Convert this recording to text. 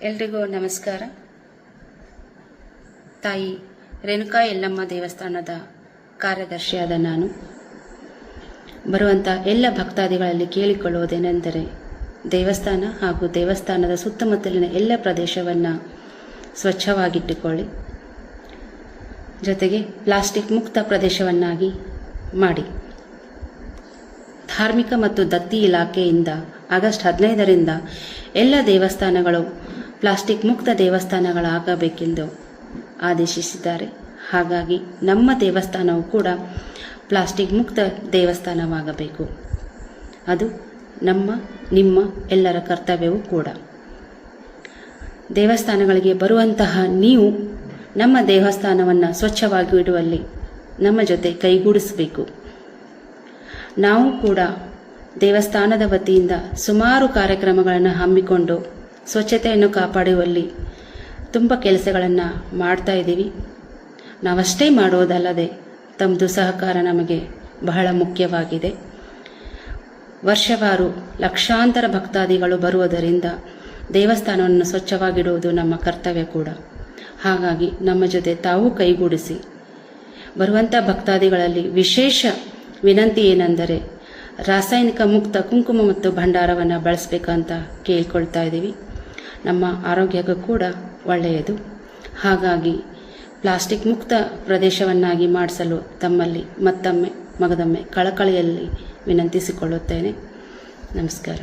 ಎಲ್ರಿಗೂ ನಮಸ್ಕಾರ. ತಾಯಿ ರೇಣುಕಾ ಯಲ್ಲಮ್ಮ ದೇವಸ್ಥಾನದ ಕಾರ್ಯದರ್ಶಿಯಾದ ನಾನು ಬರುವಂಥ ಎಲ್ಲ ಭಕ್ತಾದಿಗಳಲ್ಲಿ ಕೇಳಿಕೊಳ್ಳುವುದೇನೆಂದರೆ, ದೇವಸ್ಥಾನ ಹಾಗೂ ದೇವಸ್ಥಾನದ ಸುತ್ತಮುತ್ತಲಿನ ಎಲ್ಲ ಪ್ರದೇಶವನ್ನು ಸ್ವಚ್ಛವಾಗಿಟ್ಟುಕೊಳ್ಳಿ. ಜೊತೆಗೆ ಪ್ಲಾಸ್ಟಿಕ್ ಮುಕ್ತ ಪ್ರದೇಶವನ್ನಾಗಿ ಮಾಡಿ. ಧಾರ್ಮಿಕ ಮತ್ತು ದತ್ತಿ ಇಲಾಖೆಯಿಂದ ಆಗಸ್ಟ್ 15ರಿಂದ ಎಲ್ಲ ದೇವಸ್ಥಾನಗಳು ಪ್ಲಾಸ್ಟಿಕ್ ಮುಕ್ತ ದೇವಸ್ಥಾನಗಳಾಗಬೇಕೆಂದು ಆದೇಶಿಸಿದ್ದಾರೆ. ಹಾಗಾಗಿ ನಮ್ಮ ದೇವಸ್ಥಾನವು ಕೂಡ ಪ್ಲಾಸ್ಟಿಕ್ ಮುಕ್ತ ದೇವಸ್ಥಾನವಾಗಬೇಕು. ಅದು ನಿಮ್ಮ ಎಲ್ಲರ ಕರ್ತವ್ಯವೂ ಕೂಡ. ದೇವಸ್ಥಾನಗಳಿಗೆ ಬರುವಂತಹ ನೀವು ನಮ್ಮ ದೇವಸ್ಥಾನವನ್ನು ಸ್ವಚ್ಛವಾಗಿ ಇಡುವಲ್ಲಿ ನಮ್ಮ ಜೊತೆ ಕೈಗೂಡಿಸಬೇಕು. ನಾವು ಕೂಡ ದೇವಸ್ಥಾನದ ವತಿಯಿಂದ ಸುಮಾರು ಕಾರ್ಯಕ್ರಮಗಳನ್ನು ಹಮ್ಮಿಕೊಂಡು ಸ್ವಚ್ಛತೆಯನ್ನು ಕಾಪಾಡುವಲ್ಲಿ ತುಂಬ ಕೆಲಸಗಳನ್ನು ಮಾಡ್ತಾ ಇದ್ದೀವಿ. ನಾವಷ್ಟೇ ಮಾಡೋದಲ್ಲದೆ ತಮ್ಮದು ಸಹಕಾರ ನಮಗೆ ಬಹಳ ಮುಖ್ಯವಾಗಿದೆ. ವರ್ಷವಾರು ಲಕ್ಷಾಂತರ ಭಕ್ತಾದಿಗಳು ಬರುವುದರಿಂದ ದೇವಸ್ಥಾನವನ್ನು ಸ್ವಚ್ಛವಾಗಿಡುವುದು ನಮ್ಮ ಕರ್ತವ್ಯ ಕೂಡ. ಹಾಗಾಗಿ ನಮ್ಮ ಜೊತೆ ತಾವು ಕೈಗೂಡಿಸಿ. ಬರುವಂಥ ಭಕ್ತಾದಿಗಳಲ್ಲಿ ವಿಶೇಷ ವಿನಂತಿ ಏನೆಂದರೆ, ರಾಸಾಯನಿಕ ಮುಕ್ತ ಕುಂಕುಮ ಮತ್ತು ಭಂಡಾರವನ್ನು ಬಳಸಬೇಕಂತ ಕೇಳ್ಕೊಳ್ತಾ ಇದ್ದೀವಿ. ನಮ್ಮ ಆರೋಗ್ಯಕ್ಕೂ ಕೂಡ ಒಳ್ಳೆಯದು. ಹಾಗಾಗಿ ಪ್ಲಾಸ್ಟಿಕ್ ಮುಕ್ತ ಪ್ರದೇಶವನ್ನಾಗಿ ಮಾಡಿಸಲು ತಮ್ಮಲ್ಲಿ ಮತ್ತೊಮ್ಮೆ ಕಳಕಳಿಯಲ್ಲಿ ವಿನಂತಿಸಿಕೊಳ್ಳುತ್ತೇನೆ. ನಮಸ್ಕಾರ.